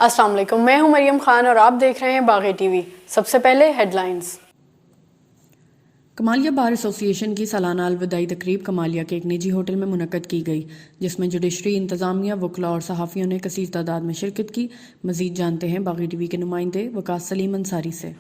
अस्सलाम वालेकुम, मैं हूं मरियम खान और आप देख रहे हैं बागी टीवी। सबसे पहले हेडलाइंस। कमालिया बार एसोसिएशन की सालाना अलविदाई तकरीब कमालिया के एक निजी होटल में मुनक्कद की गई, जिसमें जुडिशरी, इंतजामिया, वकला और सहाफ़ियों ने कसीर तादाद में शिरकत की। मजीद जानते हैं बागी टीवी के नुमाइंदे वकास सलीम अंसारी से।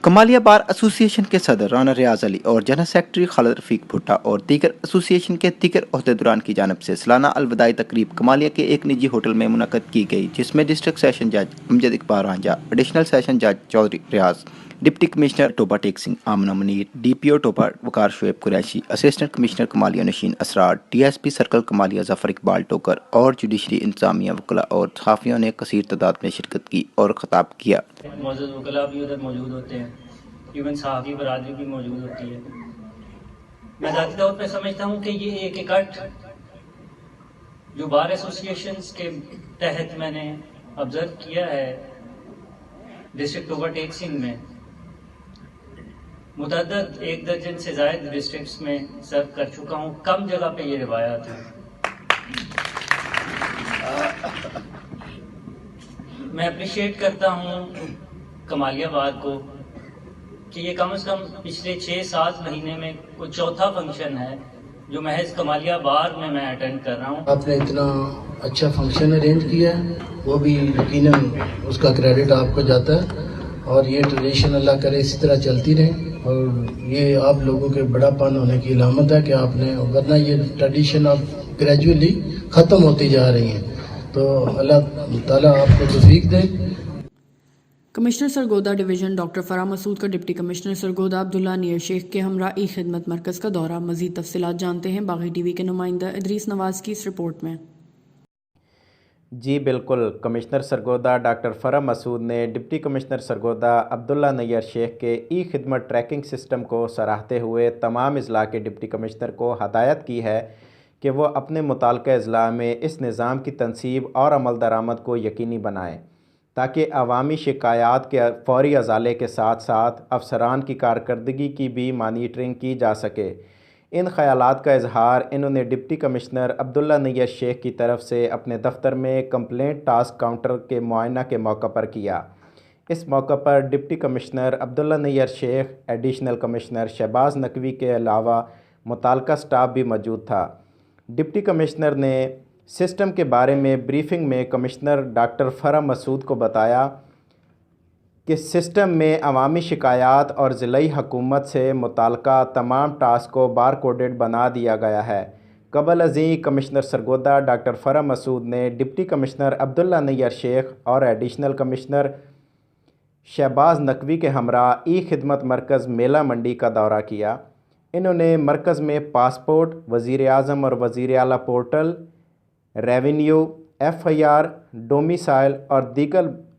कमालिया बार एसोसिएशन के सदर राना रियाज अली और जनरल सेक्रेटरी खालिद रफीक भुट्टा और दीगर एसोसिएशन के दीगर ओहदेदारान की जानिब से सालाना अलविदाई तकरीब कमालिया के एक निजी होटल में मुनक्कद की गई, जिसमें डिस्ट्रिक्ट सेशन जज अमजद इकबाल रांझा, एडिशनल सेशन जज Chaudhry Riaz, deputy commissioner Toba Tek Singh, Amna Munir, DPO Toba Waqar Shoaib Qureshi, assistant commissioner Kamalia Nasheen Asrar, DSP circle Kamalia Zafar Iqbal Tokar और जुडिशरी, इंतजामिया, वकला और सहाफ़ियों ने कसीर तादाद में शिरकत की और खिताब किया। मौजूद वकला भी उधर मौजूद होते हैं, इवन सहाफ़ी बरादरी भी मौजूद होती है। मैं ज़ाती तौर पर समझता हूँ कि ये एक इकट्ठ जो बार एसोसिएशंस के तहत मैंने ऑब्जर्व किया है डिस्ट्रिक्ट टोबा टेक सिंह में, मुतअद्दिद 1 दर्जन से ज़ायद डिस्ट्रिक्ट्स में सर्व कर चुका हूँ। कम जगह पे ये रिवायत है। मैं अप्रिशिएट करता हूँ कमालियाबाद को कि ये कम से कम पिछले 6-7 महीने में कोई चौथा फंक्शन है जो महज कमालिया बार में मैं अटेंड कर रहा हूँ। आपने इतना अच्छा फंक्शन अरेंज किया है, वो भी यकीनन उसका क्रेडिट आपको जाता है और ये ट्रेडिशन अल्लाह करे इसी तरह चलती रहे। और ये आप लोगों के बड़ापन होने की इलामत है कि आपने, वरना ये ट्रेडिशन अब ग्रेजुअली ख़त्म होती जा रही है, तो अल्लाह ताला आपको तौफीक दे। Commissioner Sargodha division doctor Farah Masood का डिप्टी कमिश्नर सरगोदा अब्दुल्ला नियर शेख के हमरा ई खिदमत मरकज़ का दौरा। मज़ीद तफसीलात जानते हैं बागी टीवी के नुमाइंदा इदरीस नवाज़ की इस रिपोर्ट में। जी बिल्कुल, कमिश्नर सरगोदा डॉक्टर फराह मसूद ने डिप्टी कमिश्नर सरगोदा अब्दुल्ला नैयर शेख के ई खिदमत ट्रैकिंग सिस्टम को सराहते हुए तमाम अज़ला के डिप्टी कमिश्नर को हदायत की है कि वो अपने मुताल्लिका अज़ला में इस निज़ाम की तनसीब और अमल दरामद को यकीनी बनाएँ, ताकि अवामी शिकायत के फ़ौरी अज़ाले के साथ साथ अफसरान की कारकर्दगी की भी मॉनिटरिंग की जा सके। इन ख़यालात का इजहार इन्होंने डिप्टी कमिश्नर अब्दुल्ला नैयर शेख की तरफ से अपने दफ्तर में कंप्लेंट टास्क काउंटर के मुआयना के मौका पर किया। इस मौका पर deputy commissioner Abdullah Nayyar Sheikh, additional commissioner Shahbaz Naqvi के अलावा मुताल्लिका स्टाफ भी मौजूद था। डिप्टी कमिश्नर ने सिस्टम के बारे में ब्रीफिंग में कमिश्नर डॉक्टर फराह मसूद को बताया कि सिस्टम में अवामी शिकायत और ज़िलाई हुकूमत से मुताल्लिका तमाम टास्क को बार कोडेड बना दिया गया है। कबल अज़ीं कमिश्नर सरगोदा डॉक्टर फराह मसूद ने डिप्टी कमिश्नर अब्दुल्ला नैयर शेख और एडिशनल कमिश्नर शहबाज नकवी के हमरा ई खिदमत मरकज़ मेला मंडी का दौरा किया। इन्होंने मरकज़ में पासपोर्ट, वज़ीर आज़म और वज़ीर आला पोर्टल, रेवेन्यू, FIR, डोमिसाइल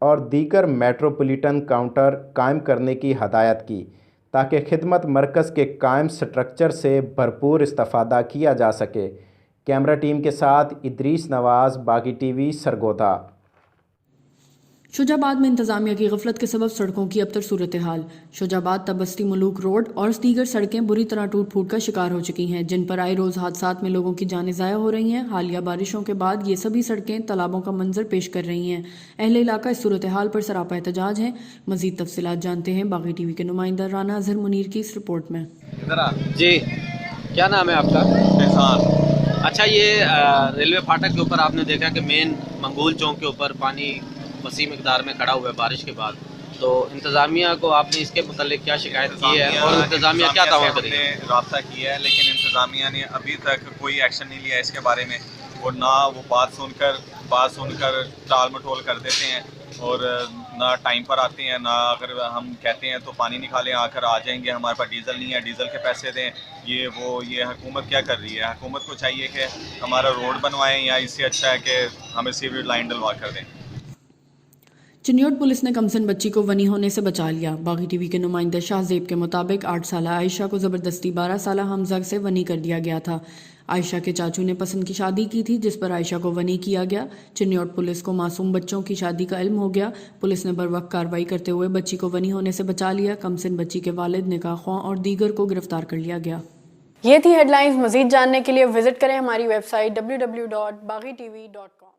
और दीगर मेट्रोपॉलिटन काउंटर कायम करने की हदायत की, ताकि खिदमत मरकज़ के कायम स्ट्रक्चर से भरपूर इस्तेफ़ादा किया जा सके। कैमरा टीम के साथ इदरीस नवाज़, बागी टीवी, सरगोदा। शुजाबाद में इंतजामिया की गफलत के सबब सड़कों की अबतर सूरत हाल। शुजाबाद तबस्ती मुलूक रोड और दीगर सड़कें बुरी तरह टूट फूट का शिकार हो चुकी हैं, जिन पर आए रोज़ हादसात में लोगों की जानें ज़ाया हो रही हैं। हालिया बारिशों के बाद ये सभी सड़कें तालाबों का मंजर पेश कर रही हैं। अहले इलाका इस सूरत हाल पर सरापा एहतजाज हैं। मज़ीद तफसीलात जानते हैं बागी टीवी के नुमाइंदा राना अजहर मुनीर की इस रिपोर्ट में। जी, क्या नाम है आपका? एहसान। अच्छा, ये रेलवे फाटक के ऊपर आपने देखा कि मेन मंगूल चौक के ऊपर पानी वसी मिकदार में खड़ा हुआ है बारिश के बाद, तो इंतज़ामिया को आपने इसके मुतालिक क्या शिकायत की है और इंतज़ामिया क्या दावा करी? हमने रब्ता किया है, लेकिन इंतज़ामिया ने अभी तक कोई एक्शन नहीं लिया इसके बारे में, और ना वो बात सुनकर टाल मटोल कर देते हैं और ना टाइम पर आते हैं, ना अगर हम कहते हैं तो पानी निकालें आकर आ जाएंगे, हमारे पास डीज़ल नहीं है, डीज़ल के पैसे दें। ये हुकूमत क्या कर रही है? हुकूमत को चाहिए कि हमारा रोड बनवाएं, या इससे अच्छा है कि हमें सीवरेज लाइन डलवा कर दें। चिन्योट पुलिस ने कमसिन बच्ची को वनी होने से बचा लिया। बागी टीवी के नुमाइंदा शाहजेब के मुताबिक 8 साल आयशा को ज़बरदस्ती 12 साल हमजा से वनी कर दिया गया था। आयशा के चाचू ने पसंद की शादी की थी, जिस पर आयशा को वनी किया गया। चिन्योट पुलिस को मासूम बच्चों की शादी का इल्म हो गया। पुलिस ने बरवक्त कार्रवाई करते हुए बच्ची को वनी होने से बचा लिया। कमसिन बच्ची के वालिद, निकाह ख्वां और दीगर को गिरफ्तार कर लिया गया। ये थी हेडलाइंस। मजीद जानने के लिए विजिट करें हमारी वेबसाइट www.bagitv.com।